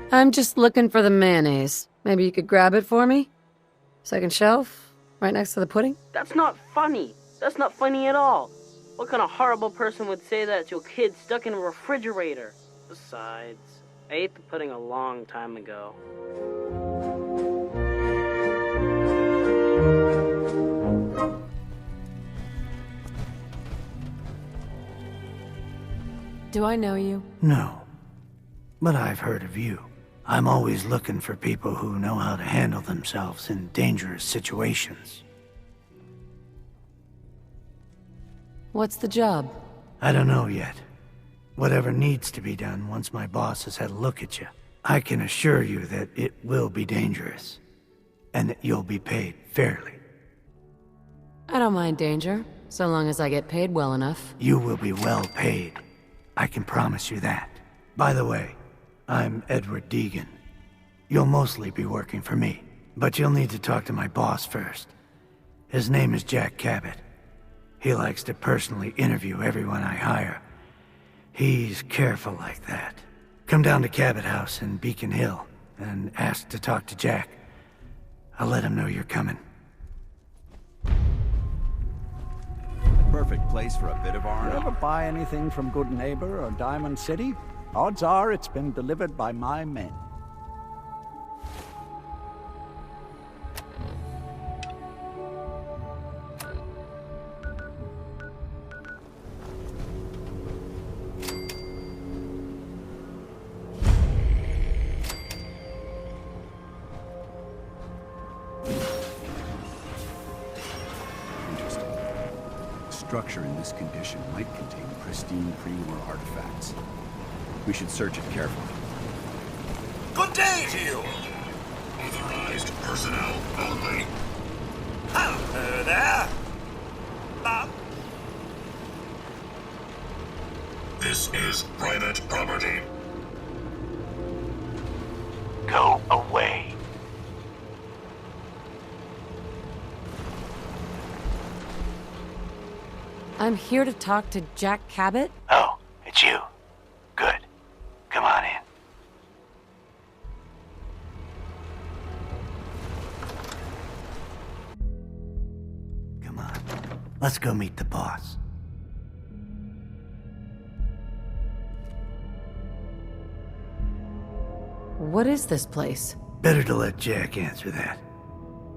I'm just looking for the mayonnaise. Maybe you could grab it for me? Second shelf, right next to the pudding? That's not funny. That's not funny at all. What kind of horrible person would say that to a kid stuck in a refrigerator? Besides, I ate the pudding a long time ago. Do I know you? No, but I've heard of you. I'm always looking for people who know how to handle themselves in dangerous situations. What's the job? I don't know yet. Whatever needs to be done once my boss has had a look at you. I can assure you that it will be dangerous, and that you'll be paid fairly. I don't mind danger, so long as I get paid well enough. You will be well paid. I can promise you that. By the way, I'm Edward Deegan. You'll mostly be working for me, but you'll need to talk to my boss first. His name is Jack Cabot. He likes to personally interview everyone I hire. He's careful like that. Come down to Cabot House in Beacon Hill and ask to talk to Jack. I'll let him know you're coming. Perfect place for a bit of R&R. You ever buy anything from Good Neighbor or Diamond City? Odds are it's been delivered by my men. Structure in this condition might contain pristine pre-war artifacts. We should search it carefully. Good day to you! Authorized personnel only. Hello there! This is private property. Go away. I'm here to talk to Jack Cabot. Oh, it's you. Good. Come on in. Come on. Let's go meet the boss. What is this place? Better to let Jack answer that.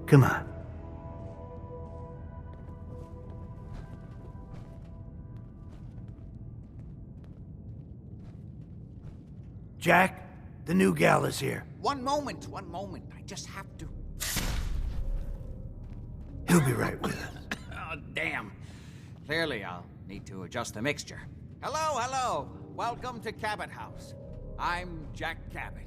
Come on. Jack, the new gal is here. One moment. I just have to... He'll be right with us. Oh, damn. Clearly, I'll need to adjust the mixture. Hello. Welcome to Cabot House. I'm Jack Cabot.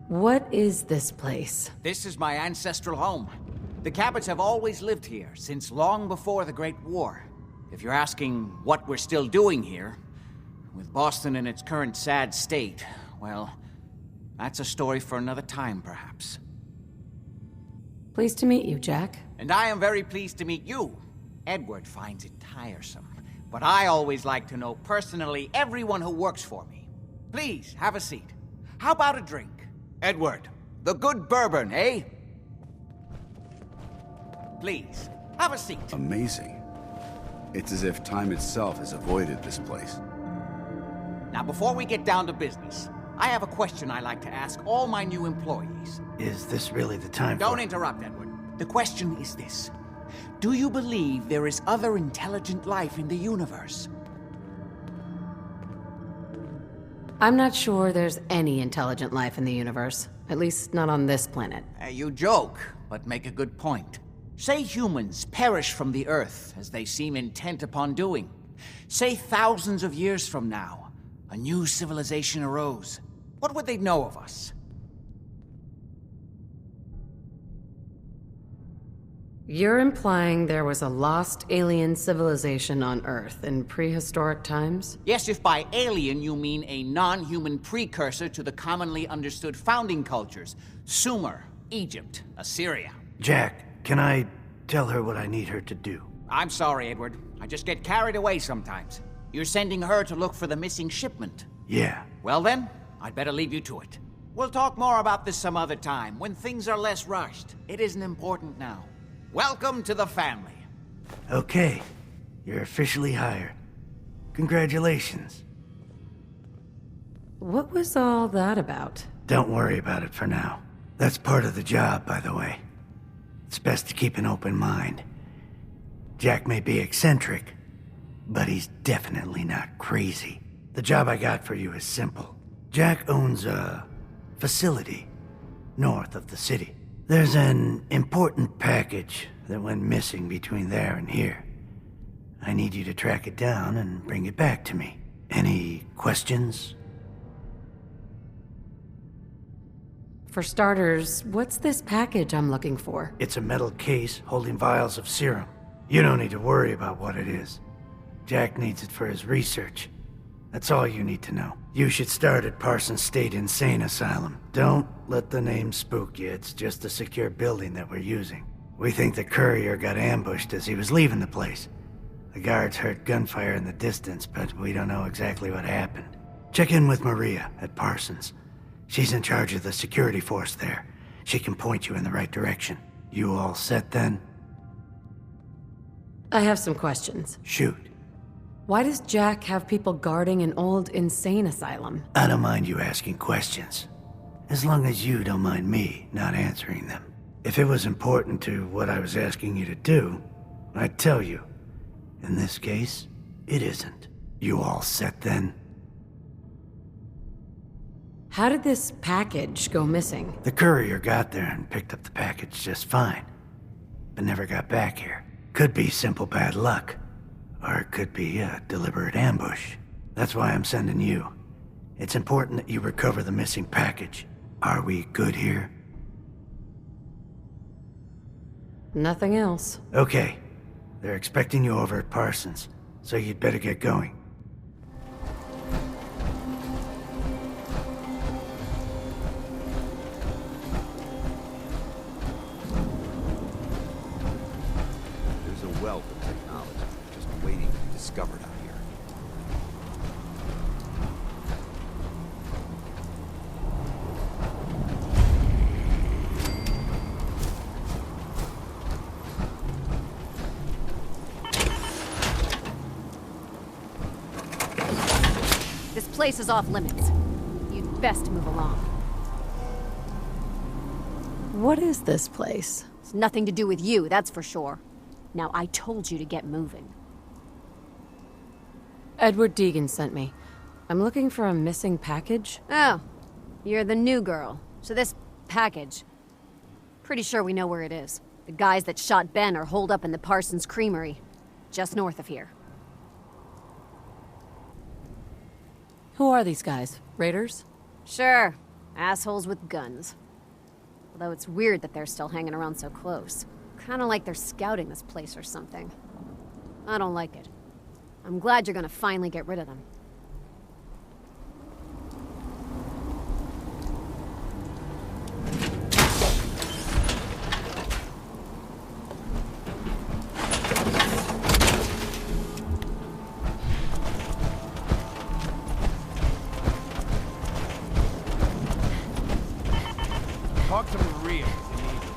What is this place? This is my ancestral home. The Cabots have always lived here, since long before the Great War. If you're asking what we're still doing here, with Boston in its current sad state, well, that's a story for another time, perhaps. Pleased to meet you, Jack. And I am very pleased to meet you. Edward finds it tiresome, but I always like to know personally everyone who works for me. Please, have a seat. How about a drink? Edward, the good bourbon, eh? Please, have a seat. Amazing. It's as if time itself has avoided this place. Now, before we get down to business, I have a question I like to ask all my new employees. Is this really the time Don't interrupt, Edward. The question is this. Do you believe there is other intelligent life in the universe? I'm not sure there's any intelligent life in the universe. At least not on this planet. You joke, but make a good point. Say humans perish from the Earth, as they seem intent upon doing. Say thousands of years from now, a new civilization arose. What would they know of us? You're implying there was a lost alien civilization on Earth in prehistoric times? Yes, if by alien you mean a non-human precursor to the commonly understood founding cultures. Sumer, Egypt, Assyria. Jack, can I tell her what I need her to do? I'm sorry, Edward. I just get carried away sometimes. You're sending her to look for the missing shipment. Yeah. Well then, I'd better leave you to it. We'll talk more about this some other time, when things are less rushed. It isn't important now. Welcome to the family. Okay. You're officially hired. Congratulations. What was all that about? Don't worry about it for now. That's part of the job, by the way. It's best to keep an open mind. Jack may be eccentric, but he's definitely not crazy. The job I got for you is simple. Jack owns a facility north of the city. There's an important package that went missing between there and here. I need you to track it down and bring it back to me. Any questions? For starters, what's this package I'm looking for? It's a metal case holding vials of serum. You don't need to worry about what it is. Jack needs it for his research. That's all you need to know. You should start at Parsons State Insane Asylum. Don't let the name spook you. It's just a secure building that we're using. We think the courier got ambushed as he was leaving the place. The guards heard gunfire in the distance, but we don't know exactly what happened. Check in with Maria at Parsons. She's in charge of the security force there. She can point you in the right direction. You all set then? I have some questions. Shoot. Why does Jack have people guarding an old insane asylum? I don't mind you asking questions, as long as you don't mind me not answering them. If it was important to what I was asking you to do, I'd tell you. In this case, it isn't. You all set then? How did this package go missing? The courier got there and picked up the package just fine, but never got back here. Could be simple bad luck. Or it could be a deliberate ambush. That's why I'm sending you. It's important that you recover the missing package. Are we good here? Nothing else. Okay. They're expecting you over at Parsons, so you'd better get going. There's a wealth of technology just waiting to be discovered out here. This place is off limits. You'd best move along. What is this place? It's nothing to do with you, that's for sure. Now, I told you to get moving. Edward Deegan sent me. I'm looking for a missing package. Oh, you're the new girl. So this package... Pretty sure we know where it is. The guys that shot Ben are holed up in the Parsons Creamery, just north of here. Who are these guys? Raiders? Sure, assholes with guns. Although it's weird that they're still hanging around so close. Kinda like they're scouting this place or something. I don't like it. I'm glad you're gonna finally get rid of them. Talk to Maria if you need her.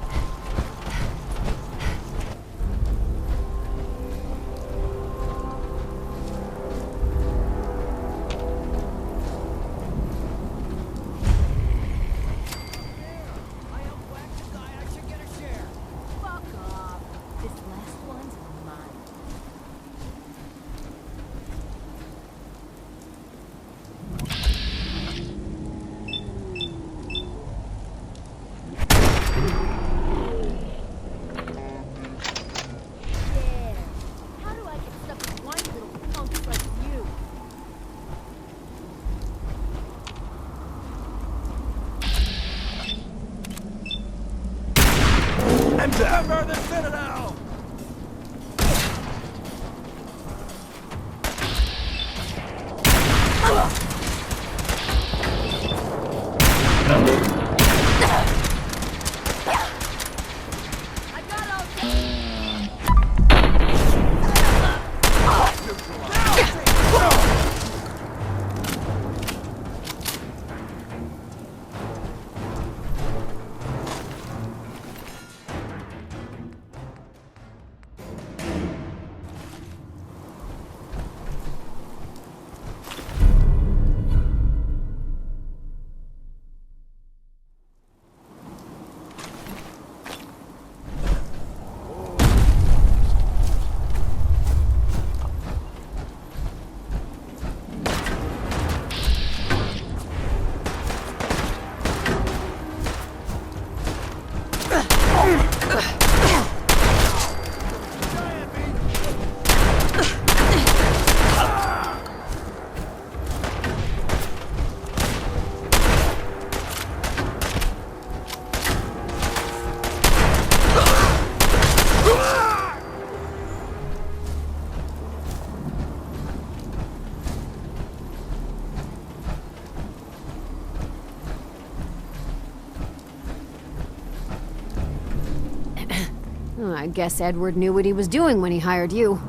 I guess Edward knew what he was doing when he hired you.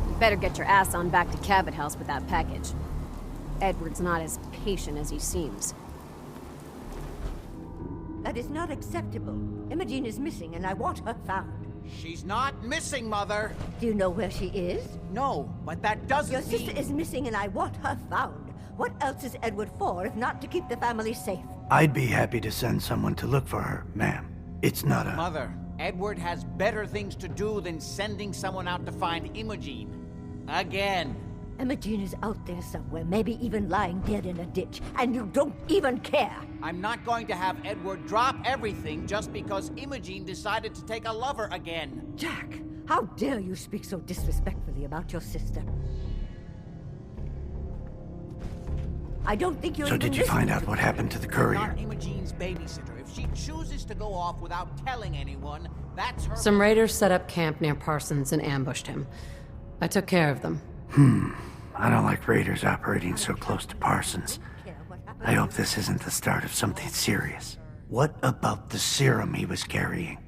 You better get your ass on back to Cabot House with that package. Edward's not as patient as he seems. That is not acceptable. Emogene is missing, and I want her found. She's not missing, Mother! Do you know where she is? No, but that doesn't Your sister mean... is missing, and I want her found. What else is Edward for, if not to keep the family safe? I'd be happy to send someone to look for her, ma'am. It's not a... Mother, Edward has better things to do than sending someone out to find Emogene. Again. Emogene is out there somewhere, maybe even lying dead in a ditch, and you don't even care! I'm not going to have Edward drop everything just because Emogene decided to take a lover again. Jack, how dare you speak so disrespectfully about your sister? I don't think you're So did you find out what happened to the I'm courier? not Emogene's babysitter. If she chooses to go off without telling anyone, that's her... Some raiders set up camp near Parsons and ambushed him. I took care of them. I don't like raiders operating so close to Parsons. I hope this isn't the start of something serious. What about the serum he was carrying?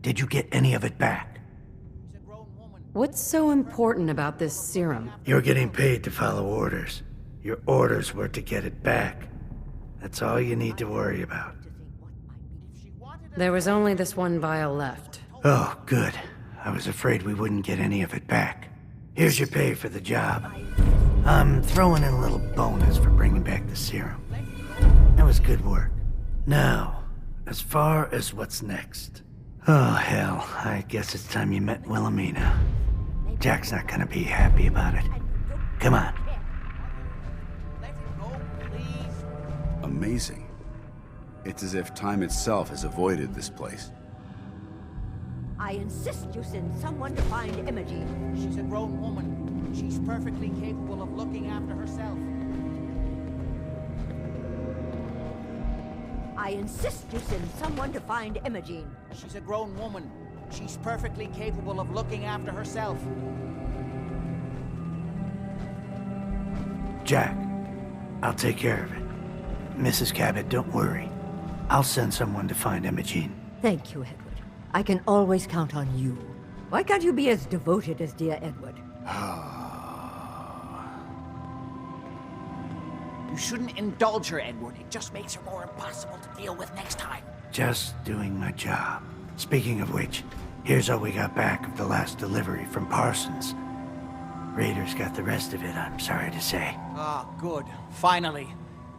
Did you get any of it back? What's so important about this serum? You're getting paid to follow orders. Your orders were to get it back. That's all you need to worry about. There was only this one vial left. Oh, good. I was afraid we wouldn't get any of it back. Here's your pay for the job. I'm throwing in a little bonus for bringing back the serum. That was good work. Now, as far as what's next. Oh, hell. I guess it's time you met Wilhelmina. Jack's not gonna be happy about it. Come on. Amazing. It's as if time itself has avoided this place. I insist you send someone to find Emogene. She's a grown woman. She's perfectly capable of looking after herself. I insist you send someone to find Emogene. She's a grown woman. She's perfectly capable of looking after herself. Jack, I'll take care of it. Mrs. Cabot, don't worry. I'll send someone to find Emogene. Thank you, Edward. I can always count on you. Why can't you be as devoted as dear Edward? You shouldn't indulge her, Edward. It just makes her more impossible to deal with next time. Just doing my job. Speaking of which, here's all we got back of the last delivery from Parsons. Raiders got the rest of it, I'm sorry to say. Ah, good. Finally.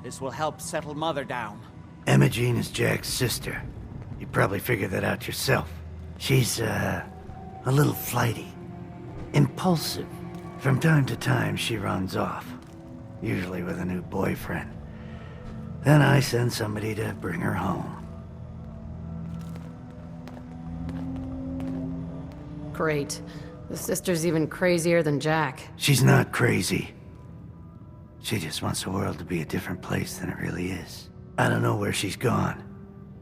This will help settle Mother down. Emogene is Jack's sister. You probably figured that out yourself. She's, a little flighty. Impulsive. From time to time, she runs off. Usually with a new boyfriend. Then I send somebody to bring her home. Great. The sister's even crazier than Jack. She's not crazy. She just wants the world to be a different place than it really is. I don't know where she's gone,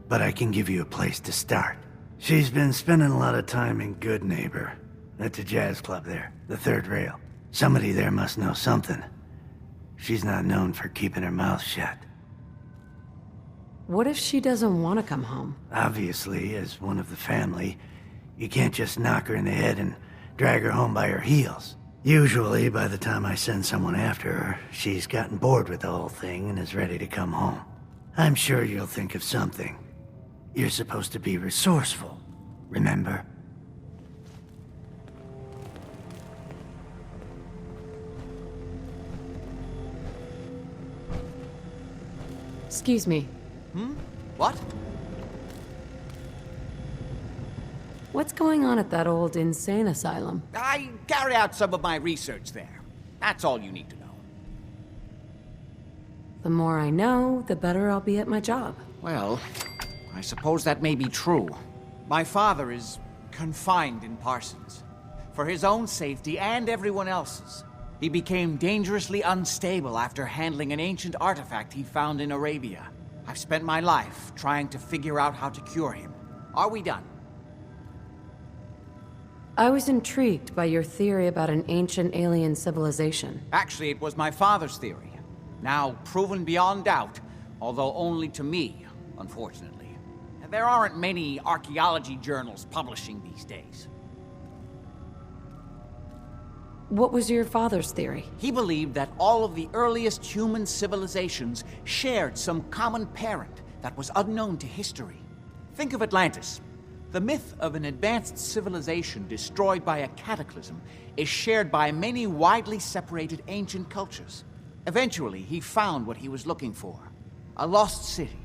but I can give you a place to start. She's been spending a lot of time in Good Neighbor. That's a jazz club there, the third rail. Somebody there must know something. She's not known for keeping her mouth shut. What if she doesn't want to come home? Obviously, as one of the family, you can't just knock her in the head and drag her home by her heels. Usually, by the time I send someone after her, she's gotten bored with the whole thing and is ready to come home. I'm sure you'll think of something. You're supposed to be resourceful, remember? Excuse me. What? What's going on at that old insane asylum? I carry out some of my research there. That's all you need to know. The more I know, the better I'll be at my job. Well, I suppose that may be true. My father is confined in Parsons. For his own safety and everyone else's. He became dangerously unstable after handling an ancient artifact he found in Arabia. I've spent my life trying to figure out how to cure him. Are we done? I was intrigued by your theory about an ancient alien civilization. Actually, it was my father's theory. Now proven beyond doubt, although only to me, unfortunately. there aren't many archaeology journals publishing these days. What was your father's theory? He believed that all of the earliest human civilizations shared some common parent that was unknown to history. Think of Atlantis. The myth of an advanced civilization destroyed by a cataclysm is shared by many widely separated ancient cultures. Eventually, he found what he was looking for. A lost city,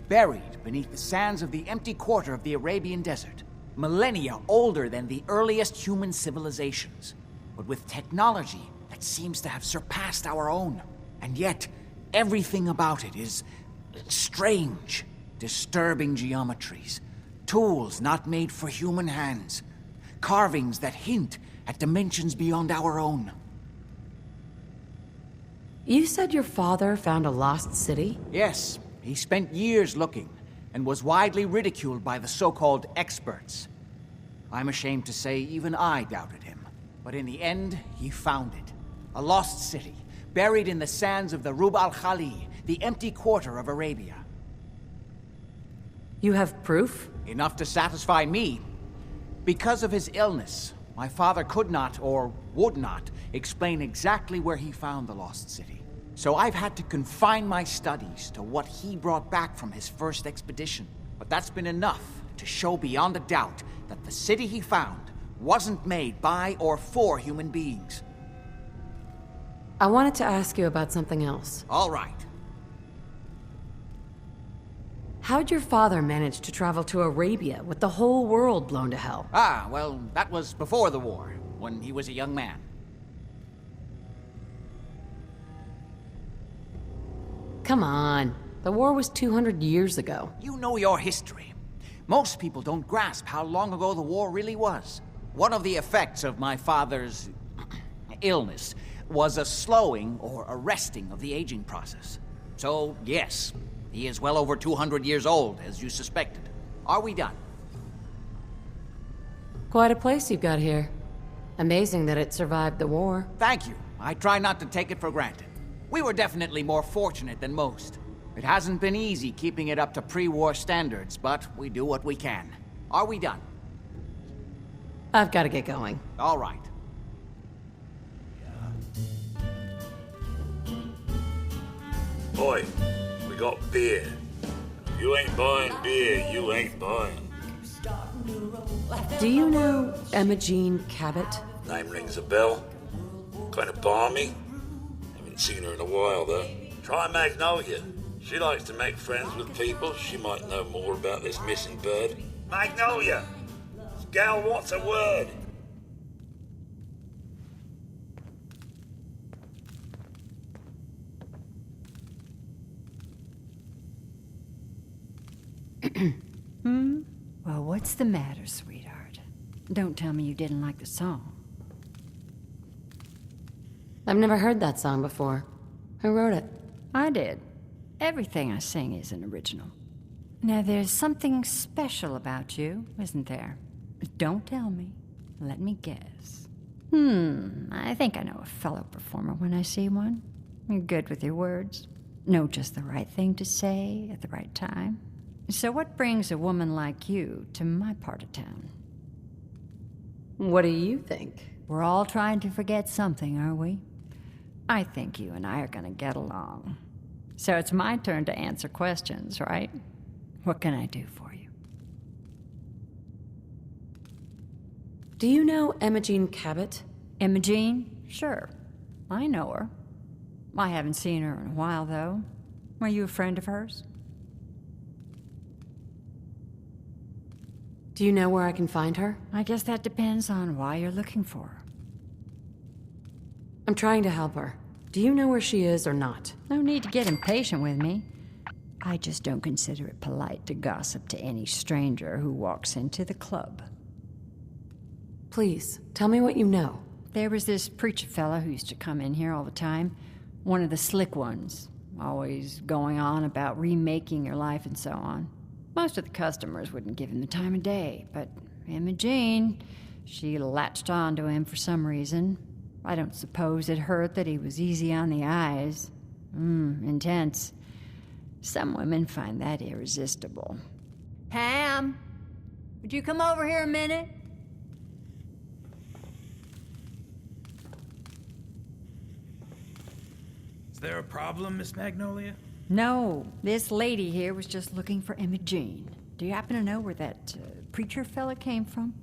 buried beneath the sands of the empty quarter of the Arabian desert. Millennia older than the earliest human civilizations, but with technology that seems to have surpassed our own. And yet, everything about it is strange. Disturbing geometries, tools not made for human hands, carvings that hint at dimensions beyond our own. You said your father found a lost city? Yes, he spent years looking, and was widely ridiculed by the so-called experts. I'm ashamed to say even I doubted him. But in the end, he found it. A lost city, buried in the sands of the Rub al-Khali, the empty quarter of Arabia. You have proof? Enough to satisfy me. Because of his illness, my father could not, or would not, explain exactly where he found the lost city. So I've had to confine my studies to what he brought back from his first expedition. But that's been enough to show beyond a doubt that the city he found wasn't made by or for human beings. I wanted to ask you about something else. All right. How'd your father manage to travel to Arabia with the whole world blown to hell? Ah, well, that was before the war, when he was a young man. Come on. The war was 200 years ago. You know your history. Most people don't grasp how long ago the war really was. One of the effects of my father's illness was a slowing or arresting of the aging process. So, yes, he is well over 200 years old, as you suspected. Are we done? Quite a place you've got here. Amazing that it survived the war. Thank you. I try not to take it for granted. We were definitely more fortunate than most. It hasn't been easy keeping it up to pre-war standards, but we do what we can. Are we done? I've got to get going. All right. Boy, we got beer. If you ain't buying beer, you ain't buying. Do you know Emogene Cabot? Name rings a bell. Kind of balmy. Haven't seen her in a while, though. Try Magnolia. She likes to make friends with people. She might know more about this missing bird. Magnolia! This gal wants a word. Well, what's the matter, sweetheart? Don't tell me you didn't like the song. I've never heard that song before. Who wrote it? I did. Everything I sing is an original. Now, there's something special about you, isn't there? Don't tell me. Let me guess. I think I know a fellow performer when I see one. You're good with your words. Know just the right thing to say at the right time. So what brings a woman like you to my part of town? What do you think? We're all trying to forget something, are we? I think you and I are gonna get along. So it's my turn to answer questions, right? What can I do for you? Do you know Emogene Cabot? Emogene? Sure. I know her. I haven't seen her in a while, though. Were you a friend of hers? Do you know where I can find her? I guess that depends on why you're looking for her. I'm trying to help her. Do you know where she is or not? No need to get impatient with me. I just don't consider it polite to gossip to any stranger who walks into the club. Please, tell me what you know. There was this preacher fella who used to come in here all the time. One of the slick ones. Always going on about remaking your life and so on. Most of the customers wouldn't give him the time of day, but Emogene, she latched on to him for some reason. I don't suppose it hurt that he was easy on the eyes. Intense. Some women find that irresistible. Pam, would you come over here a minute? Is there a problem, Miss Magnolia? No, this lady here was just looking for Emogene. Do you happen to know where that preacher fella came from?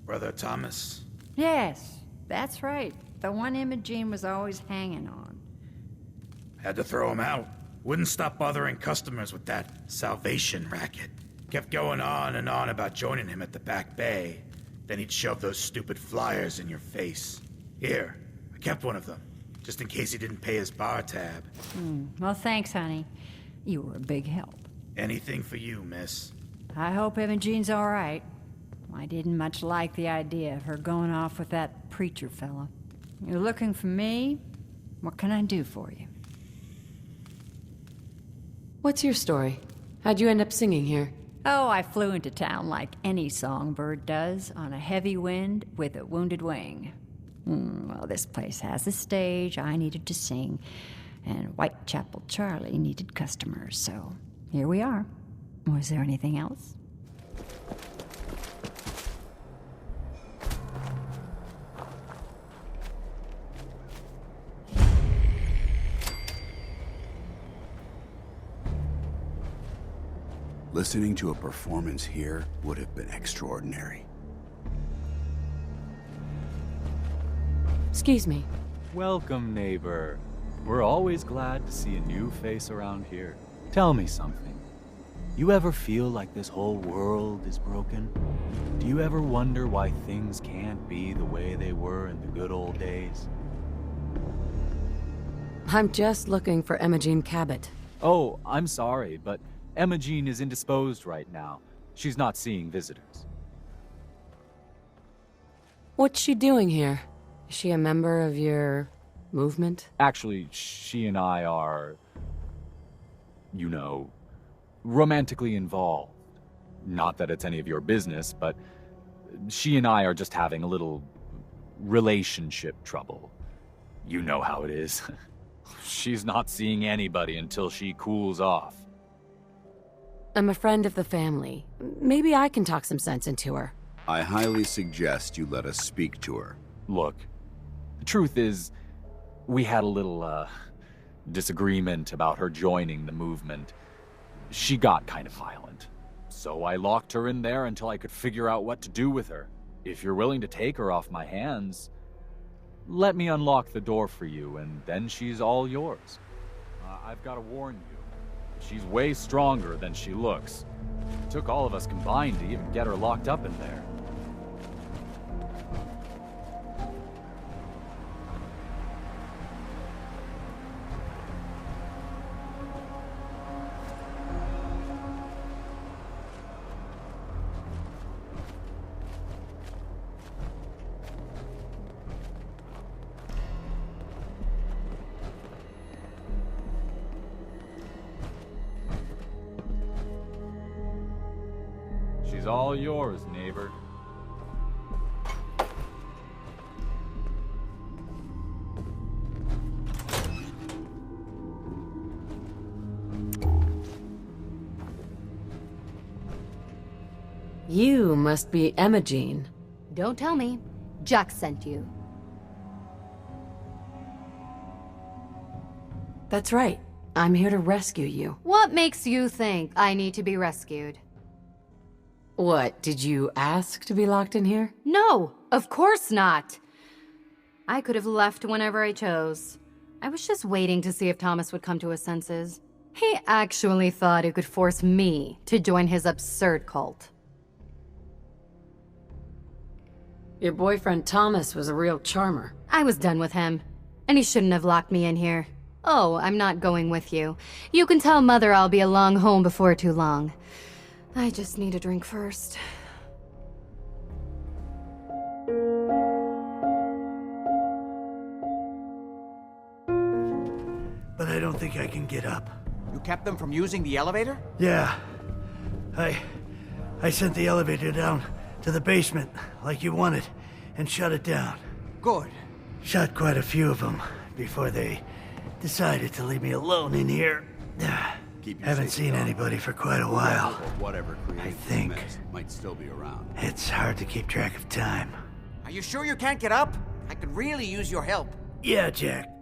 Brother Thomas? Yes, that's right. The one Emogene was always hanging on. Had to throw him out. Wouldn't stop bothering customers with that salvation racket. Kept going on and on about joining him at the back bay. Then he'd shove those stupid flyers in your face. Here, I kept one of them, just in case he didn't pay his bar tab. Well, thanks, honey. You were a big help. Anything for you, miss. I hope Emogene's all right. I didn't much like the idea of her going off with that preacher fella. You're looking for me? What can I do for you? What's your story? How'd you end up singing here? Oh, I flew into town like any songbird does, on a heavy wind with a wounded wing. Well, this place has a stage, I needed to sing, and Whitechapel Charlie needed customers, so here we are. Was there anything else? Listening to a performance here would have been extraordinary. Excuse me. Welcome, neighbor. We're always glad to see a new face around here. Tell me something. You ever feel like this whole world is broken? Do you ever wonder why things can't be the way they were in the good old days? I'm just looking for Emogene Cabot. Oh, I'm sorry, but Emogene is indisposed right now. She's not seeing visitors. What's she doing here? Is she a member of your movement? Actually, she and I are, you know, romantically involved. Not that it's any of your business, but she and I are just having a little relationship trouble. You know how it is. She's not seeing anybody until she cools off. I'm a friend of the family. Maybe I can talk some sense into her. I highly suggest you let us speak to her. Look, the truth is, we had a little, disagreement about her joining the movement. She got kind of violent. So I locked her in there until I could figure out what to do with her. If you're willing to take her off my hands, let me unlock the door for you, and then she's all yours. I've got to warn you. She's way stronger than she looks. It took all of us combined to even get her locked up in there. She's all yours, neighbor. You must be Emogene. Don't tell me. Jack sent you. That's right. I'm here to rescue you. What makes you think I need to be rescued? What, did you ask to be locked in here? No, of course not. I could have left whenever I chose. I was just waiting to see if Thomas would come to his senses. He actually thought he could force me to join his absurd cult. Your boyfriend Thomas was a real charmer. I was done with him, and he shouldn't have locked me in here. Oh, I'm not going with you. You can tell Mother I'll be along home before too long. I just need a drink first. But I don't think I can get up. You kept them from using the elevator? Yeah. I sent the elevator down to the basement, like you wanted, and shut it down. Good. Shot quite a few of them before they decided to leave me alone in here. Keep you Haven't safe seen and sound. anybody for quite a while. Whatever I created this think mess might still be around. it's hard to keep track of time. Are you sure you can't get up? I could really use your help. Yeah, Jack.